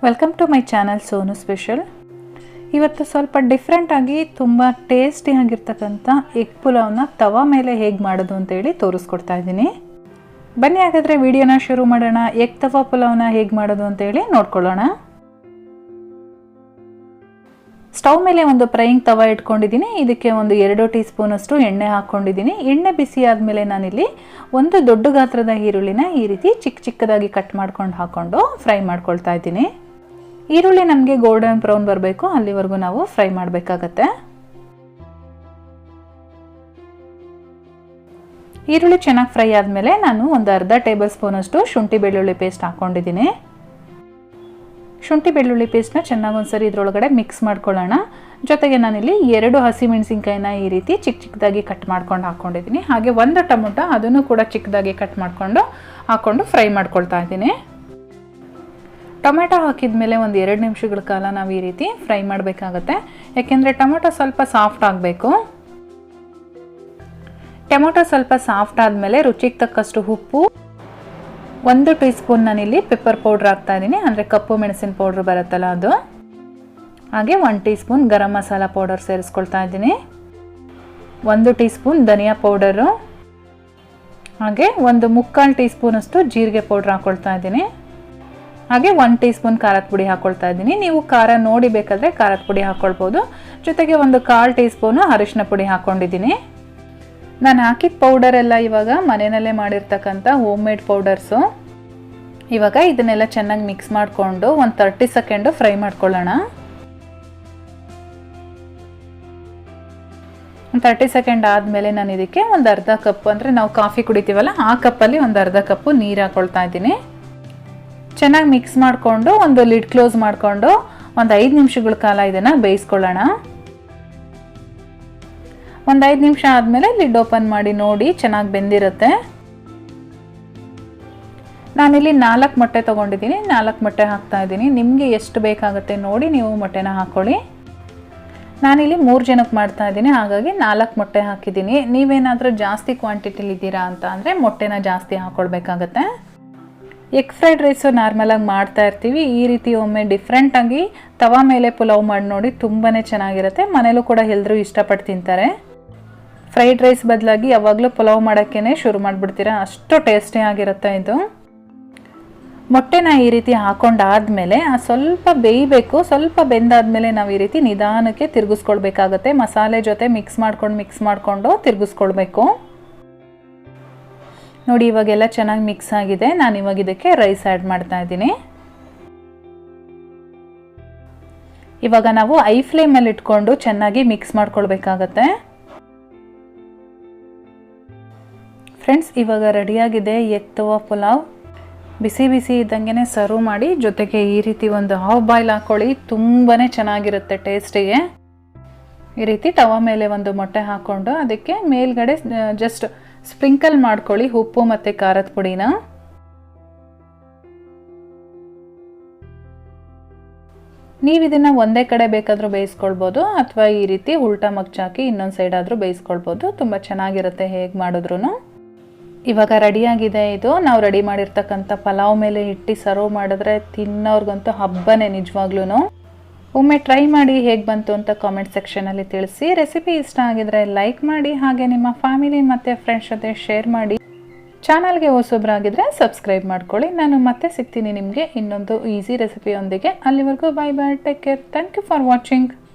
Welcome to my channel Sonu special. ಇವತ್ತು ಸ್ವಲ್ಪ different ಆಗಿ ತುಂಬ ಟೇಸ್ಟಿ ಆಗಿರ್ತಕ್ಕಂಥ ಎಗ್ ಪುಲಾವ್ನ ತವಾ ಮೇಲೆ ಹೇಗೆ ಮಾಡೋದು ಅಂತೇಳಿ ತೋರಿಸ್ಕೊಡ್ತಾ ಇದ್ದೀನಿ. ಬನ್ನಿ ಹಾಗಾದರೆ ವಿಡಿಯೋನ ಶುರು ಮಾಡೋಣ. ಎಗ್ ತವಾ ಪುಲಾವ್ನ ಹೇಗೆ ಮಾಡೋದು ಅಂತೇಳಿ ನೋಡ್ಕೊಳ್ಳೋಣ. ಸ್ಟವ್ ಮೇಲೆ ಒಂದು ಫ್ರೈಯಿಂಗ್ ತವಾ ಇಟ್ಕೊಂಡಿದ್ದೀನಿ. ಇದಕ್ಕೆ ಒಂದು 2 ಟೀ ಸ್ಪೂನಷ್ಟು ಎಣ್ಣೆ ಹಾಕ್ಕೊಂಡಿದ್ದೀನಿ. ಎಣ್ಣೆ ಬಿಸಿ ಆದಮೇಲೆ ನಾನಿಲ್ಲಿ ಒಂದು ದೊಡ್ಡ ಗಾತ್ರದ ಈರುಳ್ಳಿನ ಈ ರೀತಿ ಚಿಕ್ಕ ಚಿಕ್ಕದಾಗಿ ಕಟ್ ಮಾಡ್ಕೊಂಡು ಹಾಕ್ಕೊಂಡು ಫ್ರೈ ಮಾಡ್ಕೊಳ್ತಾ ಇದ್ದೀನಿ. ಈರುಳ್ಳಿ ನಮಗೆ ಗೋಲ್ಡನ್ ಬ್ರೌನ್ ಬರಬೇಕು, ಅಲ್ಲಿವರೆಗೂ ನಾವು ಫ್ರೈ ಮಾಡಬೇಕಾಗತ್ತೆ. ಈರುಳ್ಳಿ ಚೆನ್ನಾಗಿ ಫ್ರೈ ಆದಮೇಲೆ ನಾನು ಒಂದು ಅರ್ಧ ಟೇಬಲ್ ಸ್ಪೂನಷ್ಟು ಶುಂಠಿ ಬೆಳ್ಳುಳ್ಳಿ ಪೇಸ್ಟ್ ಹಾಕ್ಕೊಂಡಿದ್ದೀನಿ. ಶುಂಠಿ ಬೆಳ್ಳುಳ್ಳಿ ಪೇಸ್ಟ್ನ ಚೆನ್ನಾಗಿ ಒಂದ್ಸರಿ ಇದರೊಳಗಡೆ ಮಿಕ್ಸ್ ಮಾಡ್ಕೊಳ್ಳೋಣ. ಜೊತೆಗೆ ನಾನಿಲ್ಲಿ 2 ಹಸಿಮೆಣಸಿನ್ಕಾಯಿನ ಈ ರೀತಿ ಚಿಕ್ಕ ಚಿಕ್ಕದಾಗಿ ಕಟ್ ಮಾಡ್ಕೊಂಡು ಹಾಕ್ಕೊಂಡಿದ್ದೀನಿ. ಹಾಗೆ ಒಂದು ಟೊಮೊಟೊ ಅದನ್ನು ಕೂಡ ಚಿಕ್ಕದಾಗಿ ಕಟ್ ಹಾಕ್ಕೊಂಡು ಫ್ರೈ ಮಾಡ್ಕೊಳ್ತಾ ಇದ್ದೀನಿ. ಟೊಮೆಟೊ ಹಾಕಿದ ಮೇಲೆ ಒಂದು 2 ನಿಮಿಷಗಳ ಕಾಲ ನಾವು ಈ ರೀತಿ ಫ್ರೈ ಮಾಡಬೇಕಾಗತ್ತೆ. ಯಾಕೆಂದರೆ ಟೊಮೆಟೊ ಸ್ವಲ್ಪ ಸಾಫ್ಟ್ ಆಗಬೇಕು. ಟೊಮೆಟೊ ಸ್ವಲ್ಪ ಸಾಫ್ಟ್ ಆದಮೇಲೆ ರುಚಿಗೆ ತಕ್ಕಷ್ಟು ಉಪ್ಪು, 1 ಟೀ ಸ್ಪೂನ್ ನಾನಿಲ್ಲಿ ಪೆಪ್ಪರ್ ಪೌಡ್ರ್ ಹಾಕ್ತಾ ಇದ್ದೀನಿ, ಅಂದರೆ ಕಪ್ಪು ಮೆಣಸಿನ ಪೌಡ್ರ್ ಬರುತ್ತಲ್ಲ ಅದು. ಹಾಗೆ 1 tea spoon garam masala powder ಸೇರಿಸ್ಕೊಳ್ತಾ ಇದ್ದೀನಿ. 1 ಟೀ ಸ್ಪೂನ್ ಧನಿಯಾ ಪೌಡರು, ಹಾಗೆ ಒಂದು 3/4 ಟೀ ಸ್ಪೂನಷ್ಟು ಜೀರಿಗೆ ಪೌಡ್ರ್ ಹಾಕ್ಕೊಳ್ತಾ ಇದ್ದೀನಿ. ಹಾಗೆ 1 ಟೀ ಸ್ಪೂನ್ ಖಾರದ ಪುಡಿ ಹಾಕ್ಕೊಳ್ತಾ ಇದ್ದೀನಿ. ನೀವು ಖಾರ ನೋಡಿ ಬೇಕಾದರೆ ಖಾರದ ಪುಡಿ ಹಾಕ್ಕೊಳ್ಬೋದು. ಜೊತೆಗೆ ಒಂದು 1/4 ಟೀ ಸ್ಪೂನು ಅರಿಶಿನ ಪುಡಿ ಹಾಕ್ಕೊಂಡಿದ್ದೀನಿ. ನಾನು ಹಾಕಿದ ಪೌಡರ್ ಎಲ್ಲ ಇವಾಗ ಮನೆಯಲ್ಲೇ ಮಾಡಿರ್ತಕ್ಕಂಥ ಹೋಮ್ ಮೇಡ್ ಪೌಡರ್ಸು. ಇವಾಗ ಇದನ್ನೆಲ್ಲ ಚೆನ್ನಾಗಿ ಮಿಕ್ಸ್ ಮಾಡಿಕೊಂಡು ಒಂದು 30 ಸೆಕೆಂಡು ಫ್ರೈ ಮಾಡ್ಕೊಳ್ಳೋಣ. 30 ಸೆಕೆಂಡ್ ಆದಮೇಲೆ ನಾನು ಇದಕ್ಕೆ ಒಂದು ಅರ್ಧ ಕಪ್, ಅಂದರೆ ನಾವು ಕಾಫಿ ಕುಡಿತೀವಲ್ಲ ಆ ಕಪ್ಪಲ್ಲಿ ಒಂದು ಅರ್ಧ ಕಪ್ಪು ನೀರು ಹಾಕ್ಕೊಳ್ತಾ ಇದ್ದೀನಿ. ಚೆನ್ನಾಗಿ ಮಿಕ್ಸ್ ಮಾಡಿಕೊಂಡು ಒಂದು ಲಿಡ್ ಕ್ಲೋಸ್ ಮಾಡಿಕೊಂಡು ಒಂದು 5 ನಿಮಿಷಗಳ ಕಾಲ ಇದನ್ನು ಬೇಯಿಸ್ಕೊಳ್ಳೋಣ. ಒಂದು 5 ನಿಮಿಷ ಆದಮೇಲೆ ಲಿಡ್ ಓಪನ್ ಮಾಡಿ ನೋಡಿ, ಚೆನ್ನಾಗಿ ಬೆಂದಿರುತ್ತೆ. ನಾನಿಲ್ಲಿ 4 ಮೊಟ್ಟೆ ತೊಗೊಂಡಿದ್ದೀನಿ. 4 ಮೊಟ್ಟೆ ಹಾಕ್ತಾ ಇದ್ದೀನಿ. ನಿಮಗೆ ಎಷ್ಟು ಬೇಕಾಗುತ್ತೆ ನೋಡಿ ನೀವು ಮೊಟ್ಟೆನ ಹಾಕ್ಕೊಳ್ಳಿ. ನಾನಿಲ್ಲಿ 3 ಜನಕ್ಕೆ ಮಾಡ್ತಾ ಇದ್ದೀನಿ, ಹಾಗಾಗಿ 4 ಮೊಟ್ಟೆ ಹಾಕಿದ್ದೀನಿ. ನೀವೇನಾದರೂ ಜಾಸ್ತಿ ಕ್ವಾಂಟಿಟಿಲಿ ಇದ್ದೀರಾ ಅಂತ ಅಂದರೆ ಮೊಟ್ಟೆನ ಜಾಸ್ತಿ ಹಾಕ್ಕೊಳ್ಬೇಕಾಗತ್ತೆ. ಎಗ್ ಫ್ರೈಡ್ ರೈಸು ನಾರ್ಮಲಾಗಿ ಮಾಡ್ತಾ ಇರ್ತೀವಿ. ಈ ರೀತಿ ಒಮ್ಮೆ ಡಿಫ್ರೆಂಟಾಗಿ ತವಾ ಮೇಲೆ ಪುಲಾವ್ ಮಾಡಿ ನೋಡಿ, ತುಂಬಾ ಚೆನ್ನಾಗಿರುತ್ತೆ. ಮನೇಲೂ ಕೂಡ ಎಲ್ಲರೂ ಇಷ್ಟಪಟ್ಟು ತಿಂತಾರೆ. ಫ್ರೈಡ್ ರೈಸ್ ಬದಲಾಗಿ ಯಾವಾಗಲೂ ಪುಲಾವ್ ಮಾಡೋಕ್ಕೇ ಶುರು ಮಾಡಿಬಿಡ್ತೀರಾ, ಅಷ್ಟು ಟೇಸ್ಟಿ ಆಗಿರುತ್ತೆ ಇದು. ಮೊಟ್ಟೆನ ಈ ರೀತಿ ಹಾಕೊಂಡಾದ್ಮೇಲೆ ಸ್ವಲ್ಪ ಬೇಯಬೇಕು. ಸ್ವಲ್ಪ ಬೆಂದಾದ್ಮೇಲೆ ನಾವು ಈ ರೀತಿ ನಿಧಾನಕ್ಕೆ ತಿರುಗಿಸ್ಕೊಳ್ಬೇಕಾಗತ್ತೆ. ಮಸಾಲೆ ಜೊತೆ ಮಿಕ್ಸ್ ಮಾಡಿಕೊಂಡು ತಿರುಗಿಸ್ಕೊಳ್ಬೇಕು. ನೋಡಿ ಇವಾಗೆಲ್ಲ ಚೆನ್ನಾಗಿ ಮಿಕ್ಸ್ ಆಗಿದೆ. ನಾನು ಇವಾಗ ಇದಕ್ಕೆ ರೈಸ್ ಆ್ಯಡ್ ಮಾಡ್ತಾ ಇದ್ದೀನಿ. ಇವಾಗ ನಾವು ಐ ಫ್ಲೇಮಲ್ಲಿ ಇಟ್ಕೊಂಡು ಚೆನ್ನಾಗಿ ಮಿಕ್ಸ್ ಮಾಡ್ಕೊಳ್ಬೇಕಾಗತ್ತೆ. ಫ್ರೆಂಡ್ಸ್, ಇವಾಗ ರೆಡಿಯಾಗಿದೆ ಎಗ್ ತವಾ ಪುಲಾವ್. ಬಿಸಿ ಬಿಸಿ ಇದ್ದಂಗೆ ಸರ್ವ್ ಮಾಡಿ, ಜೊತೆಗೆ ಈ ರೀತಿ ಒಂದು ಹಾಫ್ ಬಾಯ್ಲ್ ಹಾಕ್ಕೊಳ್ಳಿ, ತುಂಬಾ ಚೆನ್ನಾಗಿರುತ್ತೆ ಟೇಸ್ಟಿಗೆ. ಈ ರೀತಿ ತವಾ ಮೇಲೆ ಒಂದು ಮೊಟ್ಟೆ ಹಾಕ್ಕೊಂಡು ಅದಕ್ಕೆ ಮೇಲ್ಗಡೆ ಜಸ್ಟ್ ಸ್ಪ್ರಿಂಕಲ್ ಮಾಡ್ಕೊಳ್ಳಿ ಉಪ್ಪು ಮತ್ತು ಖಾರದ ಪುಡಿನ. ನೀವು ಇದನ್ನು ಒಂದೇ ಕಡೆ ಬೇಕಾದರೂ ಬೇಯಿಸ್ಕೊಳ್ಬೋದು, ಅಥವಾ ಈ ರೀತಿ ಉಲ್ಟಾ ಮಗ್ಚಾಕಿ ಇನ್ನೊಂದು ಸೈಡ್ ಆದರೂ ಬೇಯಿಸ್ಕೊಳ್ಬೋದು. ತುಂಬ ಚೆನ್ನಾಗಿರುತ್ತೆ ಹೇಗೆ ಮಾಡಿದ್ರೂ. ಇವಾಗ ರೆಡಿಯಾಗಿದೆ ಇದು. ನಾವು ರೆಡಿ ಮಾಡಿರ್ತಕ್ಕಂಥ ಪಲಾವ್ ಮೇಲೆ ಇಟ್ಟು ಸರ್ವ್ ಮಾಡಿದ್ರೆ ತಿನ್ನೋರ್ಗಂತೂ ಹಬ್ಬನೇ ನಿಜವಾಗ್ಲೂ. ಒಮ್ಮೆ ಟ್ರೈ ಮಾಡಿ ಹೇಗೆ ಬಂತು ಅಂತ ಕಾಮೆಂಟ್ ಸೆಕ್ಷನಲ್ಲಿ ತಿಳಿಸಿ. ರೆಸಿಪಿ ಇಷ್ಟ ಆಗಿದ್ರೆ ಲೈಕ್ ಮಾಡಿ, ಹಾಗೆ ನಿಮ್ಮ ಫ್ಯಾಮಿಲಿ ಮತ್ತು ಫ್ರೆಂಡ್ಸ್ ಜೊತೆ ಶೇರ್ ಮಾಡಿ. ಚಾನಲ್ಗೆ ಹೊಸಬ್ರಾಗಿದ್ದರೆ ಸಬ್ಸ್ಕ್ರೈಬ್ ಮಾಡ್ಕೊಳ್ಳಿ. ನಾನು ಮತ್ತೆ ಸಿಗ್ತೀನಿ ನಿಮಗೆ ಇನ್ನೊಂದು ಈಸಿ ರೆಸಿಪಿಯೊಂದಿಗೆ. ಅಲ್ಲಿವರೆಗೂ bye bye, take care, thank you for watching.